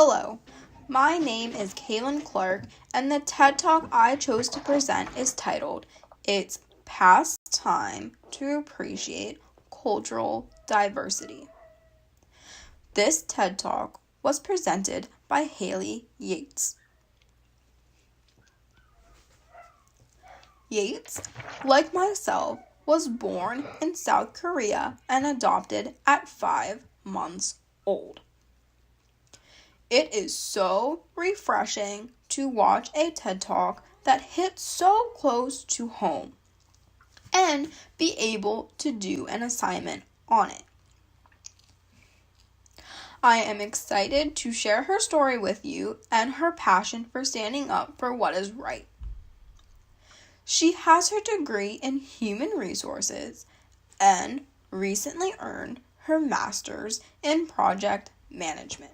Hello, my name is Kaylin Clark, and the TED Talk I chose to present is titled, It's Past Time to Appreciate Cultural Diversity. This TED Talk was presented by Hayley Yeates. Yeates, like myself, was born in South Korea and adopted at 5 months old. It is so refreshing to watch a TED Talk that hits so close to home and be able to do an assignment on it. I am excited to share her story with you and her passion for standing up for what is right. She has her degree in human resources and recently earned her master's in project management.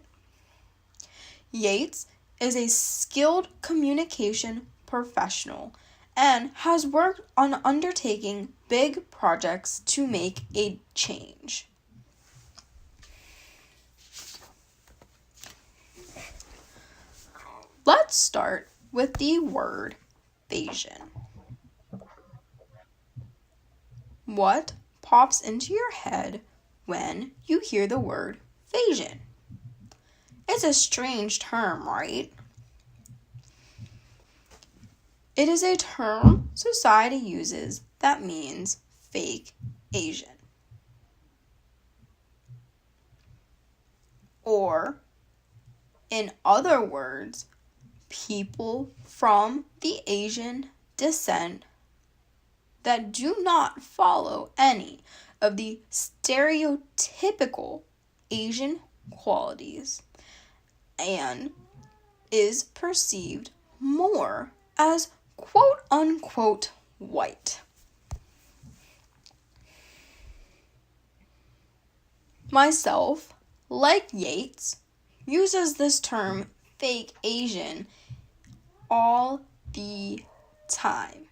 Yeates is a skilled communication professional and has worked on undertaking big projects to make a change. Let's start with the word Asian. What pops into your head when you hear the word Asian? It's a strange term, right? It is a term society uses that means fake Asian. Or, in other words, people from the Asian descent that do not follow any of the stereotypical Asian qualities and is perceived more as quote-unquote white. Myself, like Yeates, uses this term fake Asian all the time.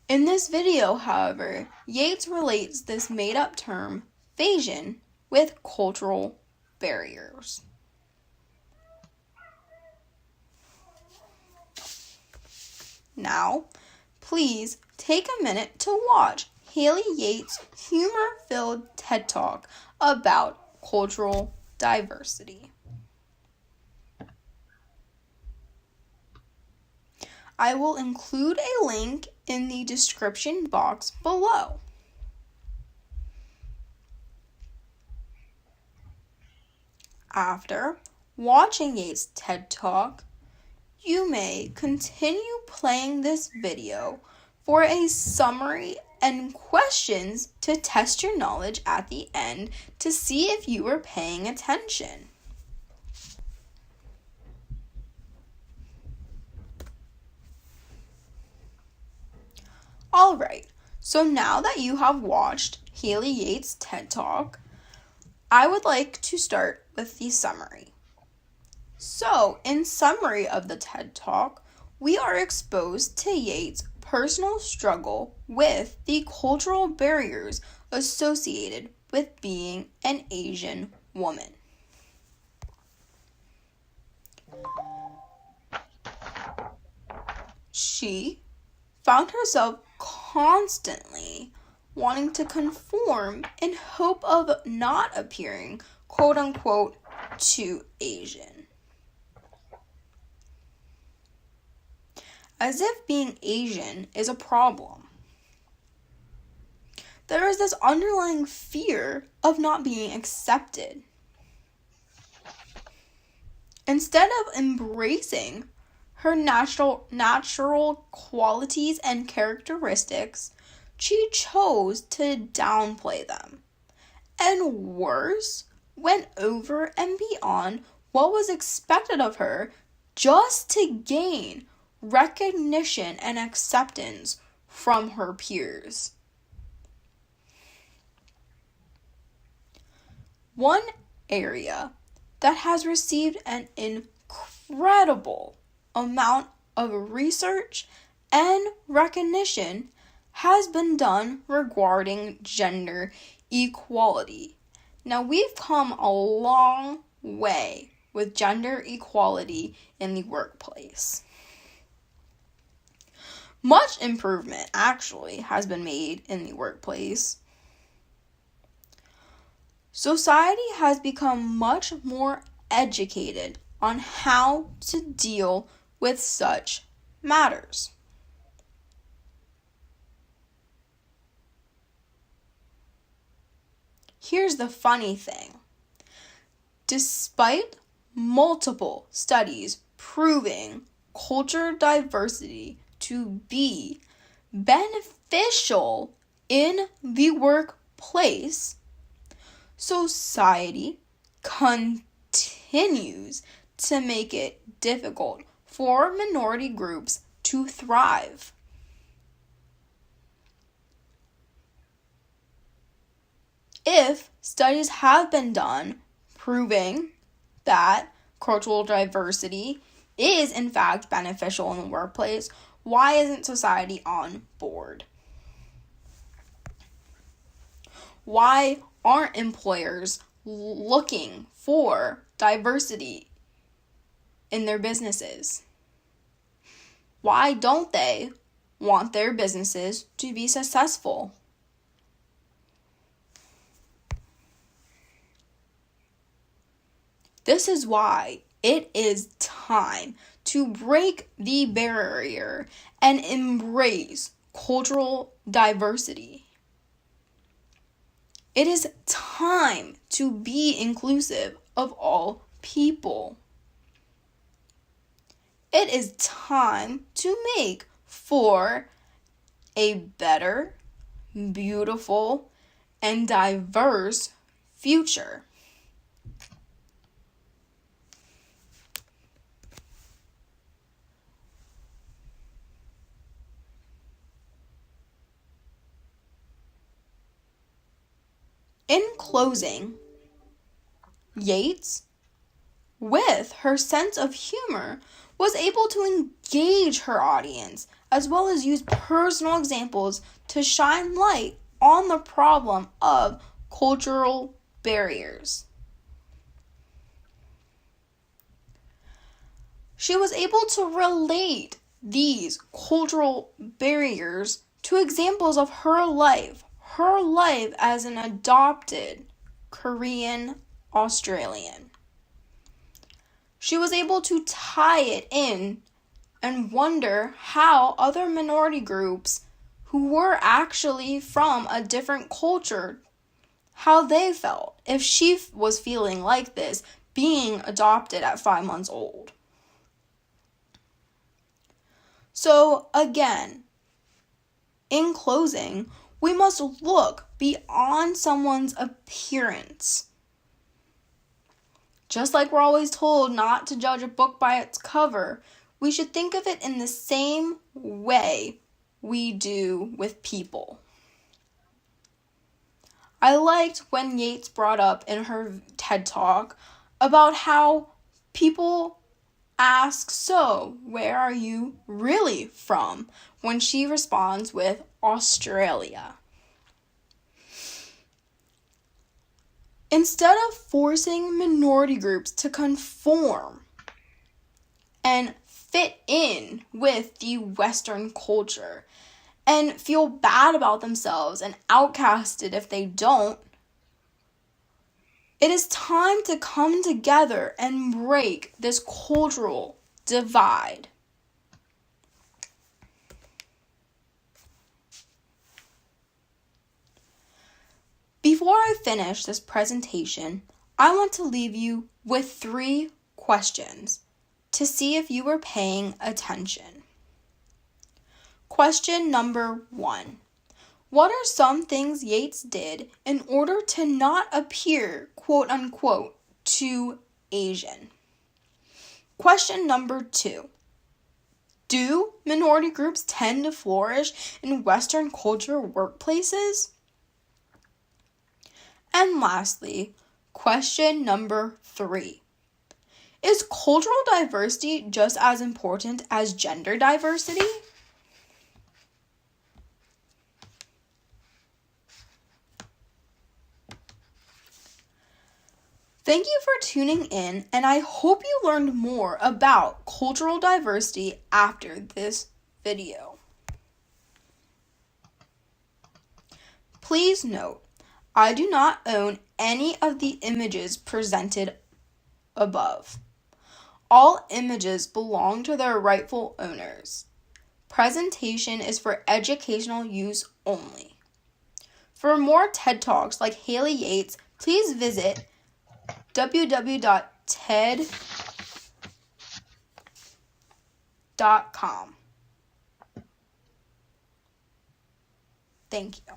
In this video, however, Yeates relates this made-up term, Asian, with cultural barriers. Now, please take a minute to watch Hayley Yeates' humor-filled TED Talk about cultural diversity. I will include a link in the description box below. After watching Yeates' TED Talk, you may continue playing this video for a summary and questions to test your knowledge at the end to see if you were paying attention. Alright, so now that you have watched Hayley Yeates' TED Talk, I would like to start with the summary. So, in summary of the TED Talk, we are exposed to Yeates' personal struggle with the cultural barriers associated with being an Asian woman. She found herself constantly wanting to conform in hope of not appearing, quote-unquote, too Asian. As if being Asian is a problem. There is this underlying fear of not being accepted. Instead of embracing her natural qualities and characteristics, she chose to downplay them. And worse, went over and beyond what was expected of her just to gain recognition and acceptance from her peers. One area that has received an incredible amount of research and recognition has been done regarding gender equality. Now, we've come a long way with gender equality in the workplace. Much improvement, actually, has been made in the workplace. Society has become much more educated on how to deal with such matters. Here's the funny thing. Despite multiple studies proving cultural diversity to be beneficial in the workplace, society continues to make it difficult for minority groups to thrive. If studies have been done proving that cultural diversity is in fact beneficial in the workplace, why isn't society on board? Why aren't employers looking for diversity in their businesses? Why don't they want their businesses to be successful? This is why it is time to break the barrier and embrace cultural diversity. It is time to be inclusive of all people. It is time to make for a better, beautiful, and diverse future. In closing, Yeates, with her sense of humor, was able to engage her audience as well as use personal examples to shine light on the problem of cultural barriers. She was able to relate these cultural barriers to examples of her life as an adopted Korean Australian. She was able to tie it in and wonder how other minority groups who were actually from a different culture, how they felt if she was feeling like this, being adopted at 5 months old. So again, in closing, we must look beyond someone's appearance. Just like we're always told not to judge a book by its cover, we should think of it in the same way we do with people. I liked when Yeates brought up in her TED Talk about how people ask, "So, where are you really from?" when she responds with Australia. Instead of forcing minority groups to conform and fit in with the Western culture and feel bad about themselves and outcasted if they don't, it is time to come together and break this cultural divide. Before I finish this presentation, I want to leave you with 3 questions to see if you were paying attention. Question number 1. What are some things Yeates did in order to not appear, quote unquote, too Asian? Question number 2. Do minority groups tend to flourish in Western culture workplaces? And lastly, question number 3. Is cultural diversity just as important as gender diversity? Thank you for tuning in, and I hope you learned more about cultural diversity after this video. Please note, I do not own any of the images presented above. All images belong to their rightful owners. Presentation is for educational use only. For more TED Talks like Hayley Yeates, please visit www.ted.com. Thank you.